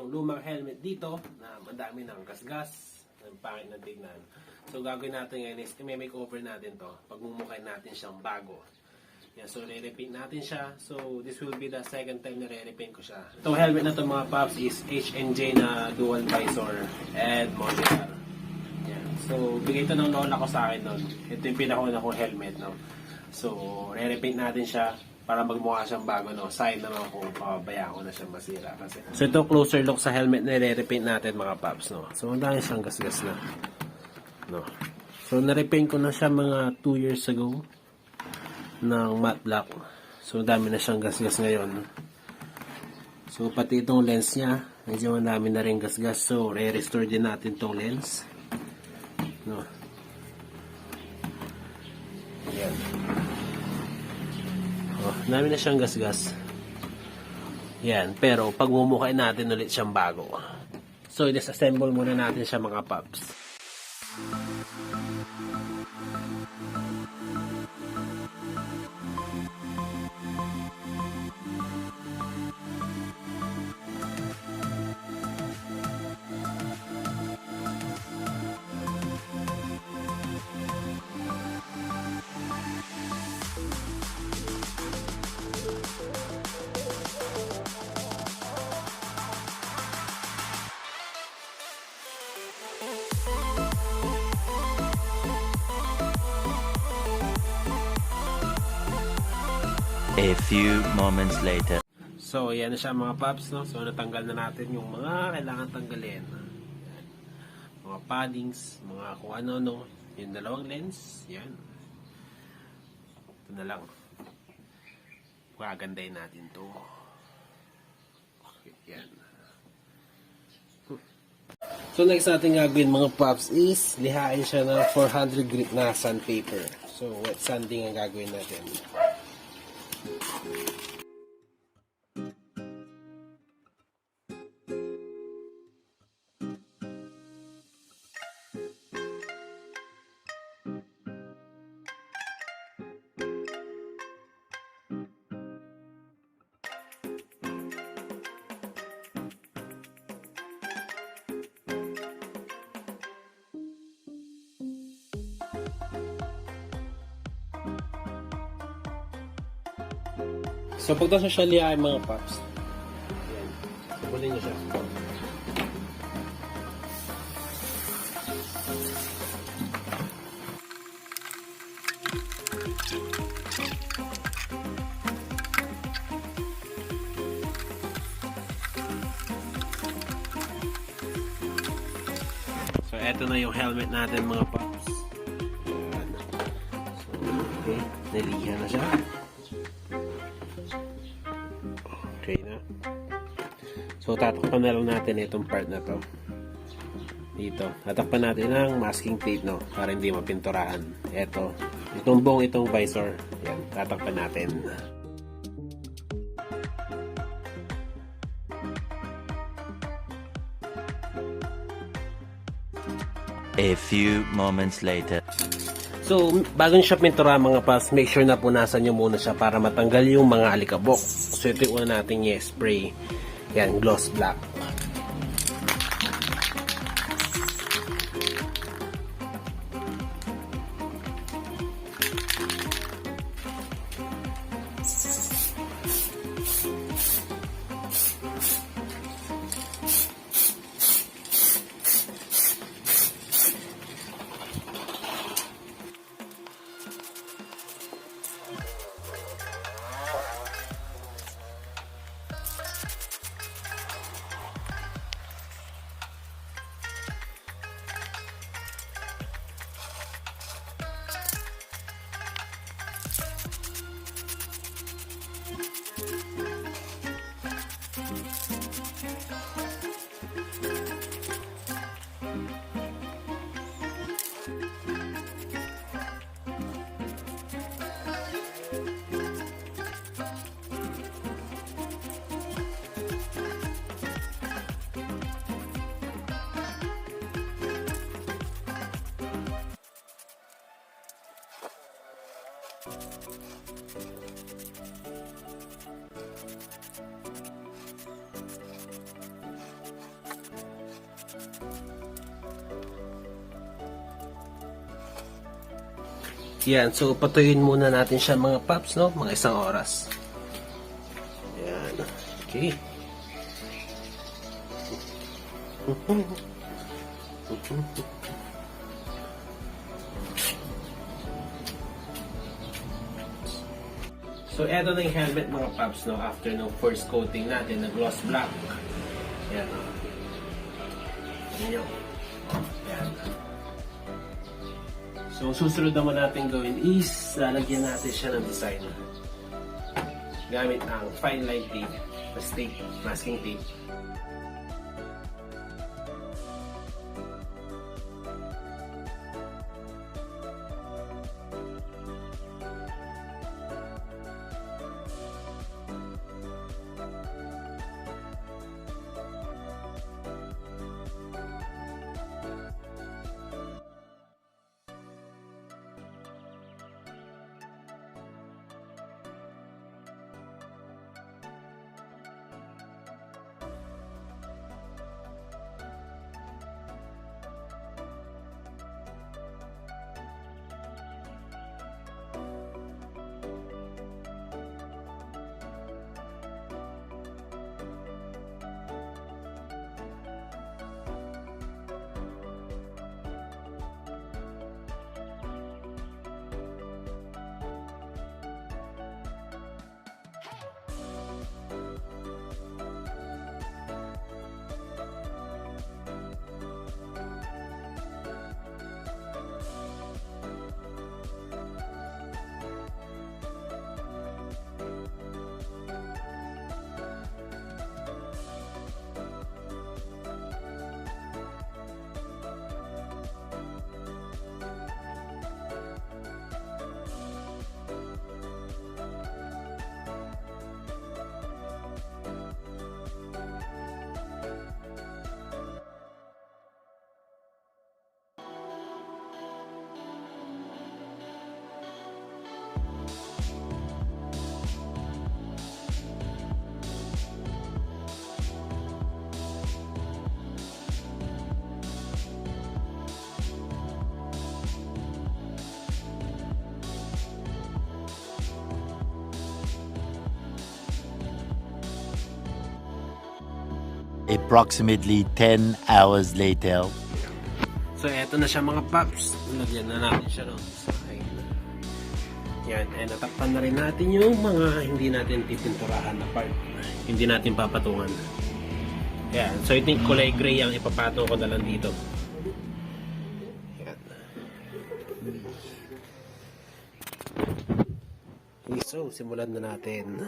tayong lumang helmet dito na madami ng gasgas, ang pangit na tignan. So gagawin natin ngayon is i-make over natin to. Pagmumukhay natin siyang bago. Yan, so re-repaint natin siya. So this will be the second time na re-repaint ko siya. Itong helmet na to mga paps is H&J na dual visor and modular. Yan. So bigay ito ng lola ko sa akin nun. Ito yung pinakauna kong helmet. No? So re-repaint natin siya para magmukha siyang bago. No? Side naman kung pababayaan ko na siyang masira. Kasi. So ito closer look sa helmet na re-repaint natin mga paps. No? So ang dami siyang gasgas na. No? So na-repaint ko na siya mga 2 years ago ng matte black. So dami na siyang gasgas ngayon. So pati itong lens niya medyo marami na rin gasgas. So re-restore din natin itong lens. No. Ayan. Oh, dami na siyang gasgas. Yan, pero pagmumukhay natin ulit siyang bago. So i-disassemble muna natin siya mga paps. A few moments later. So, yan na siya mga paps, no? So, natanggal na natin yung mga kailangan tanggalin. Yan. Mga paddings, mga kung ano, no? Yung dalawang lens, yan. Ito na lang. Gagandahin natin to. Okay, yan. So, next natin gagawin mga paps is lihain siya ng 400 grit na sandpaper. So, wet sanding ang gagawin natin. So, pag daw siya liyain mga paps, yan, sabulin nyo siya. So, eto na yung helmet natin mga paps. Yan. So, okay, nalihan na siya. Okay na. So, tatakpan na lang natin itong part na to. Dito. Tatakpan natin ang masking tape, no? Para hindi mapinturahan. Ito. Itong buong itong visor. Yan. Tatakpan natin. A few moments later. So, bago nyo siya pintura mga paps, make sure na punasan nyo muna siya para matanggal yung mga alikabok. So, ito yung una natin i-spray. Yan, gloss black. Yan, so patuyuin muna natin siya mga paps, no? Mga 1 oras. Yan, okay. So, eto na yung helmet mga paps, no? After no first coating natin na gloss black. Yan, no? Yan. Yan. So, susunod naman natin gawin is lalagyan natin siya ng design gamit ang fine line tape, masking tape. Approximately 10 hours later. So, eto na siya mga paps. Lagyan na natin siya, no? So, yan. And natakpan na rin natin yung mga hindi natin pipinturahan na part. Hindi natin papatungan. Yan. So, I think kulay gray ang ipapatong ko na lang dito. Yan. Okay, so, simulan na natin.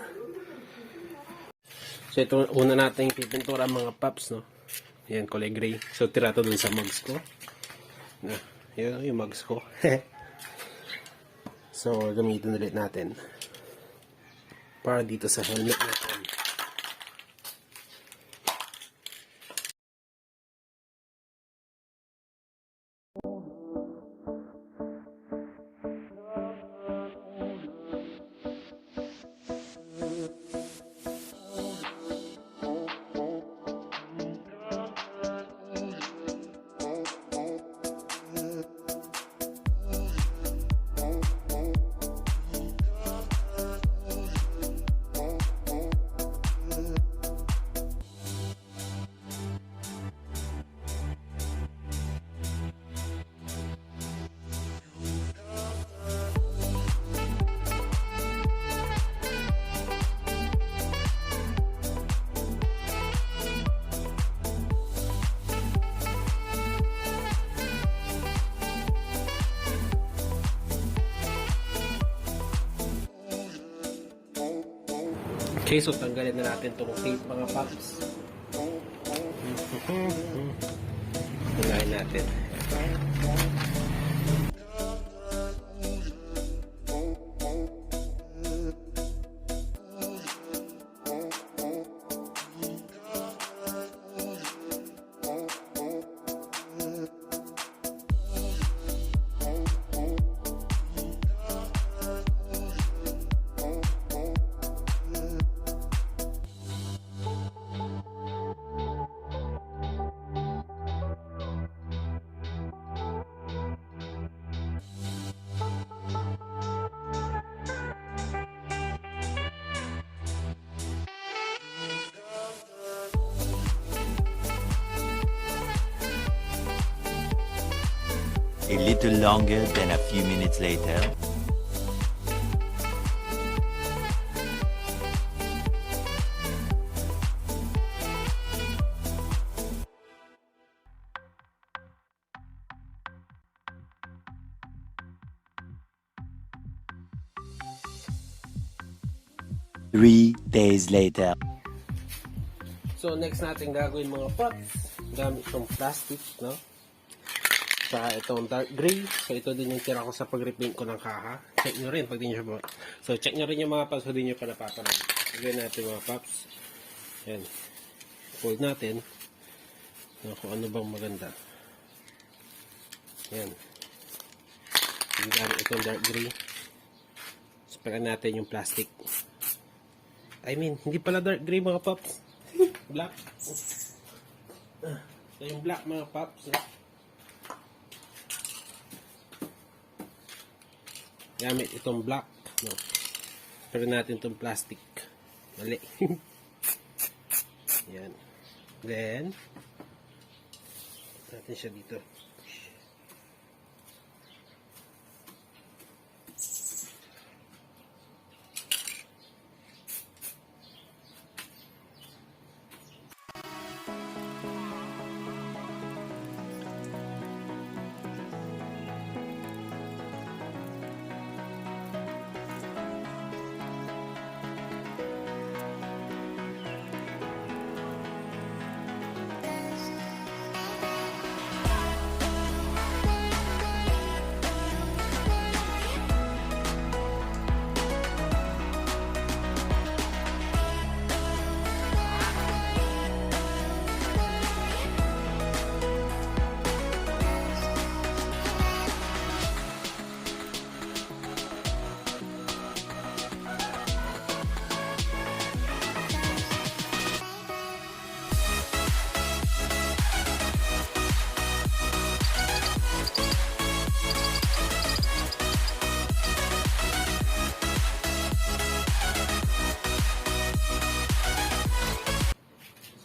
So, ito una natin pipintura mga paps, no? Yan, kulay gray. So, tira to dun sa mugs ko. Yun, yung mugs ko. So, gamitin ulit natin. Para dito sa helmet natin. Okay, so tanggalin na natin itong tape mga paps. Tanggalin natin. A little longer than a few minutes later. Three days later. So next natin gagawin mga pots, gamit itong plastic, no? Saka itong dark gray. So ito din yung tira ko sa pag-repaint ko ng kaha. Check nyo rin pag di nyo po. So check nyo rin yung mga pots, so di nyo pa napapanood. Gawin natin mga pots. Yan. Fold natin. So, kung ano bang maganda. Yan. Yung gamit itong dark gray. Sprayan natin yung plastic. I mean, hindi pala dark gray mga pops. Black. So yung black mga pops. Gamit itong black. No. Pero natin itong plastic. Mali. Yan. Then, natin siya dito.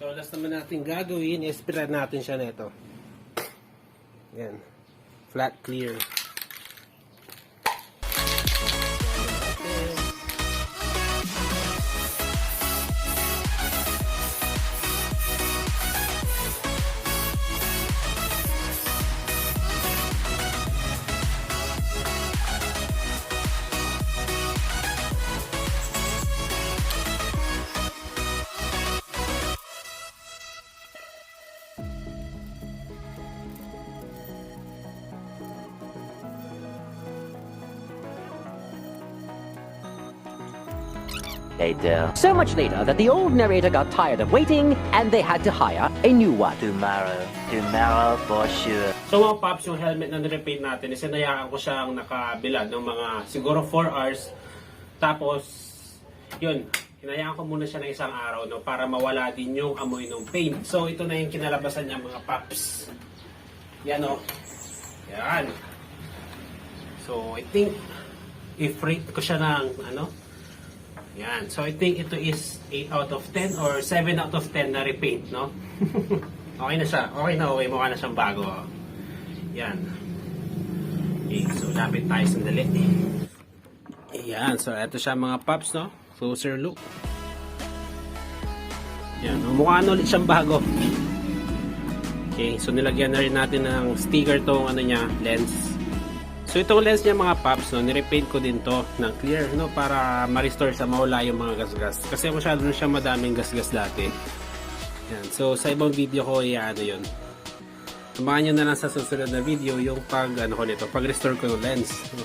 So, last naman natin gagawin, i-spread natin siya nito. Yan. Flat clear. Later. So much later that the old narrator got tired of waiting and they had to hire a new one. Tomorrow for sure. So mga pops, yung helmet na nirepaint natin, isinayaan ko siyang nakabilad ng mga siguro 4 hours. Tapos, yun, hinayaan ko muna siya ng isang araw, no, para mawala din yung amoy ng paint. So ito na yung kinalabasan niya mga pops. Yan o. Yan. So I think, i-rate ko siya ng ano. Yan. So I think ito is 8 out of 10 or 7 out of 10 na repaint, no? Okay na siya. Okay na okay. Mukha na siyang bago. Yan. Okay. So lapit tayo sandali. Yan. So ito siya mga pops, no? Closer look. Yan. Mukha na ulit siyang bago. Okay. So nilagyan na rin natin ng sticker tong ano niya, lens. So itong lens niya mga pops, no, nirepaint ko din to ng clear, no, para ma-restore sa mawala yung mga gasgas. Kasi masyado na siya madaming gasgas dati. Yan. So sa ibang video ko, ano yun. Tumahan nyo na lang sa susunod na video yung pag, ano ko nito, pag-restore ko yung lens. No.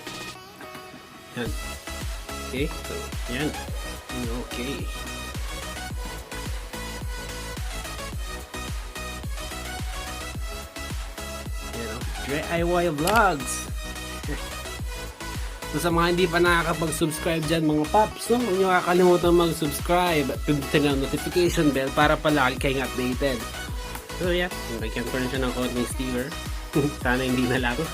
Yan. Okay. So, yan. Okay. Yan, no. DIY Vlogs. So sa mga hindi pa nakakapag-subscribe dyan mga pops, no? Huwag nyo kakalimutan mag-subscribe at pindutin ang notification bell para palagi kayong updated. So yeah, lagyan ko rin siya ng konting sticker. Sana hindi na lang. Okay.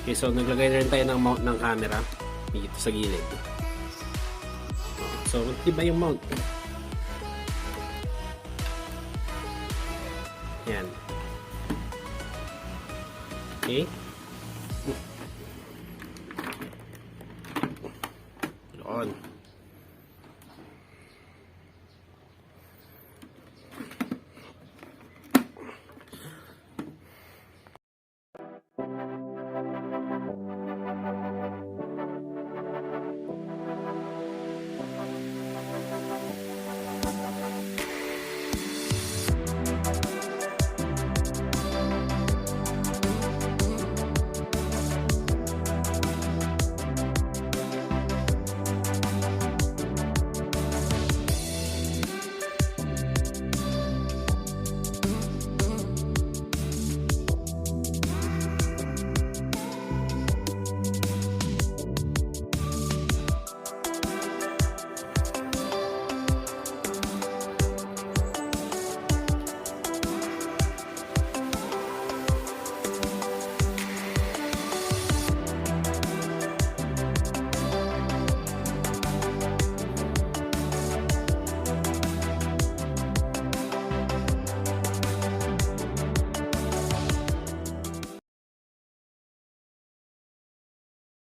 Okay, so naglagay na rin tayo ng mount ng camera. Dito sa gilid. So, diba yung mount? Yan. Okay. On.